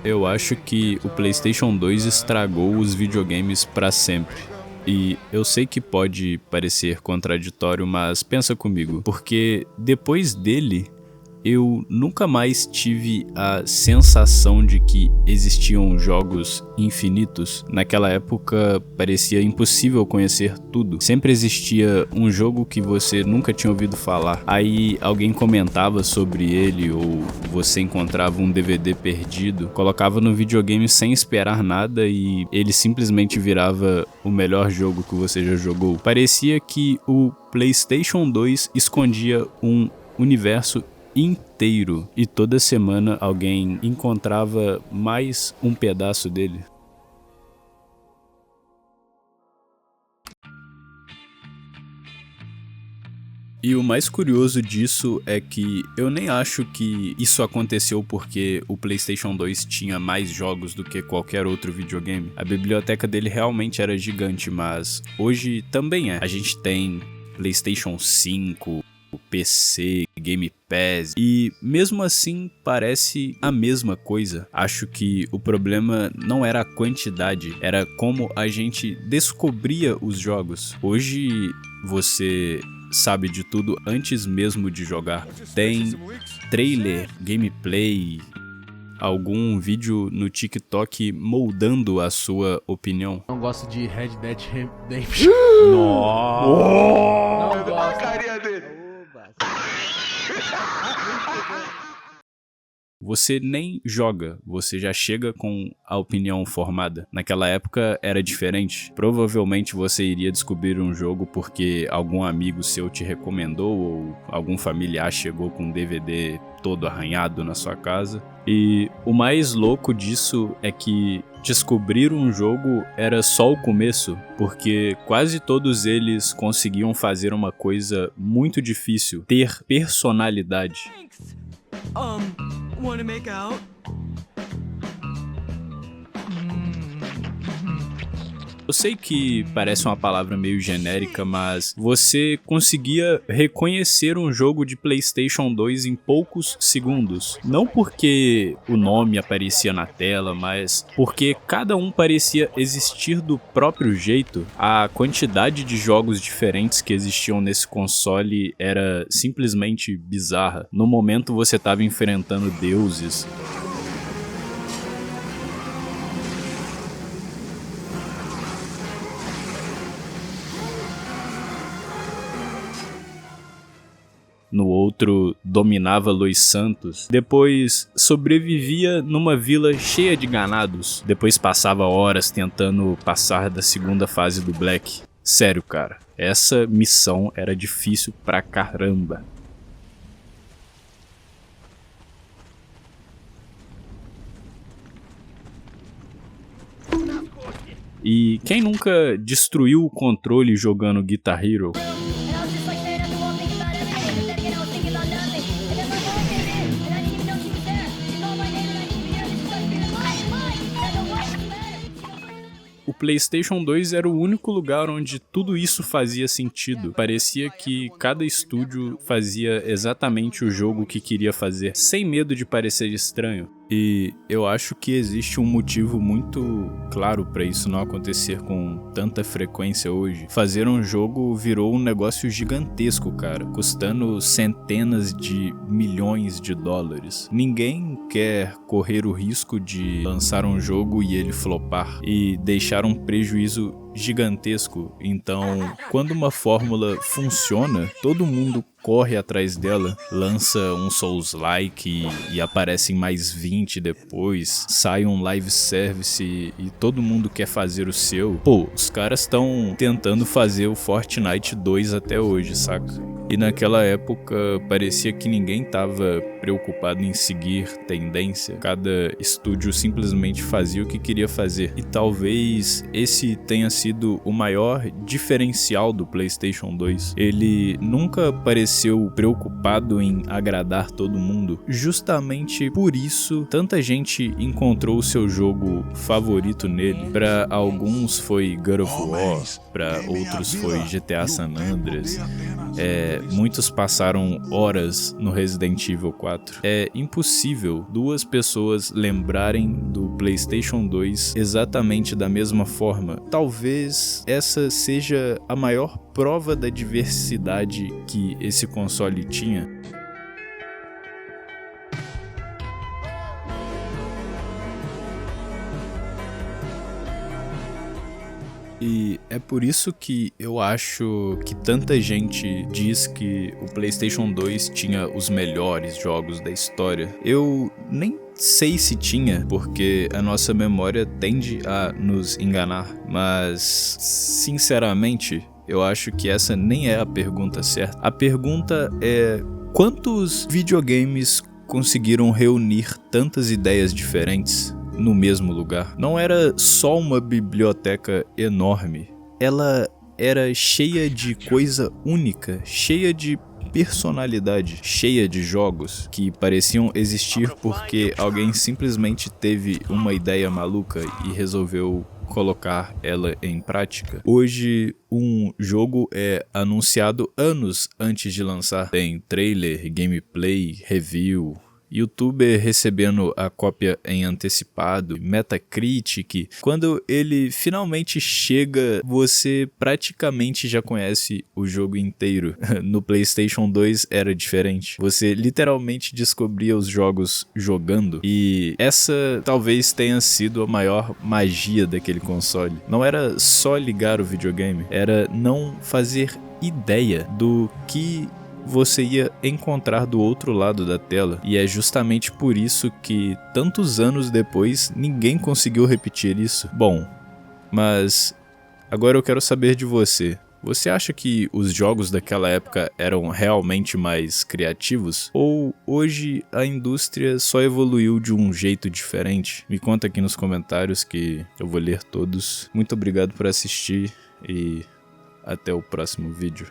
Eu acho que o PlayStation 2 estragou os videogames pra sempre. E eu sei que pode parecer contraditório, mas pensa comigo, porque depois dele, eu nunca mais tive a sensação de que existiam jogos infinitos. Naquela época parecia impossível conhecer tudo. Sempre existia um jogo que você nunca tinha ouvido falar. Aí alguém comentava sobre ele ou você encontrava um DVD perdido, colocava no videogame sem esperar nada e ele simplesmente virava o melhor jogo que você já jogou. Parecia que o PlayStation 2 escondia um universo inteiro e toda semana alguém encontrava mais um pedaço dele. E o mais curioso disso é que eu nem acho que isso aconteceu porque o PlayStation 2 tinha mais jogos do que qualquer outro videogame. A biblioteca dele realmente era gigante, mas hoje também é. A gente tem PlayStation 5, o PC, Game Pass, e mesmo assim parece a mesma coisa. Acho que o problema não era a quantidade, era como a gente descobria os jogos. Hoje você sabe de tudo antes mesmo de jogar. Tem trailer, gameplay, algum vídeo no TikTok moldando a sua opinião. Não gosto de Red Dead Redemption. Nossa! Não gosto. A carinha dele. Você nem joga, você já chega com a opinião formada. Naquela época era diferente. Provavelmente você iria descobrir um jogo porque algum amigo seu te recomendou ou algum familiar chegou com um DVD todo arranhado na sua casa. E o mais louco disso é que descobrir um jogo era só o começo, porque quase todos eles conseguiam fazer uma coisa muito difícil: ter personalidade. Wanna make out? Eu sei que parece uma palavra meio genérica, mas você conseguia reconhecer um jogo de PlayStation 2 em poucos segundos. Não porque o nome aparecia na tela, mas porque cada um parecia existir do próprio jeito. A quantidade de jogos diferentes que existiam nesse console era simplesmente bizarra. No momento você estava enfrentando deuses. No outro dominava Los Santos, depois sobrevivia numa vila cheia de ganados, depois passava horas tentando passar da segunda fase do Black. Sério, cara, essa missão era difícil pra caramba. E quem nunca destruiu o controle jogando Guitar Hero? O PlayStation 2 era o único lugar onde tudo isso fazia sentido. Parecia que cada estúdio fazia exatamente o jogo que queria fazer, sem medo de parecer estranho. E eu acho que existe um motivo muito claro para isso não acontecer com tanta frequência hoje. Fazer um jogo virou um negócio gigantesco, cara, custando centenas de milhões de dólares. Ninguém quer correr o risco de lançar um jogo e ele flopar e deixar um prejuízo gigantesco. Então, quando uma fórmula funciona, todo mundo corre atrás dela, lança um Souls-like e aparecem mais 20 depois, sai um live service e todo mundo quer fazer o seu. Pô, os caras estão tentando fazer o Fortnite 2 até hoje, saca? E naquela época parecia que ninguém tava preocupado em seguir tendência. Cada estúdio simplesmente fazia o que queria fazer. E talvez esse tenha sido o maior diferencial do PlayStation 2. Ele nunca pareceu preocupado em agradar todo mundo. Justamente por isso, tanta gente encontrou o seu jogo favorito nele. Para alguns foi God of War, para outros foi GTA San Andreas. Muitos passaram horas no Resident Evil 4. É impossível duas pessoas lembrarem do PlayStation 2 exatamente da mesma forma. Talvez essa seja a maior prova da diversidade que esse console tinha. E é por isso que eu acho que tanta gente diz que o PlayStation 2 tinha os melhores jogos da história. Eu nem sei se tinha, porque a nossa memória tende a nos enganar, mas sinceramente, eu acho que essa nem é a pergunta certa. A pergunta é: quantos videogames conseguiram reunir tantas ideias diferentes no mesmo lugar? Não era só uma biblioteca enorme, ela era cheia de coisa única, cheia de personalidade, cheia de jogos que pareciam existir porque alguém simplesmente teve uma ideia maluca e resolveu colocar ela em prática. Hoje, um jogo é anunciado anos antes de lançar. Tem trailer, gameplay, review, YouTuber recebendo a cópia em antecipado, Metacritic. Quando ele finalmente chega, você praticamente já conhece o jogo inteiro. No PlayStation 2 era diferente. Você literalmente descobria os jogos jogando, e essa talvez tenha sido a maior magia daquele console. Não era só ligar o videogame, era não fazer ideia do que você ia encontrar do outro lado da tela. E é justamente por isso que, tantos anos depois, ninguém conseguiu repetir isso. Bom, mas agora eu quero saber de você. Você acha que os jogos daquela época eram realmente mais criativos? Ou hoje a indústria só evoluiu de um jeito diferente? Me conta aqui nos comentários que eu vou ler todos. Muito obrigado por assistir e até o próximo vídeo.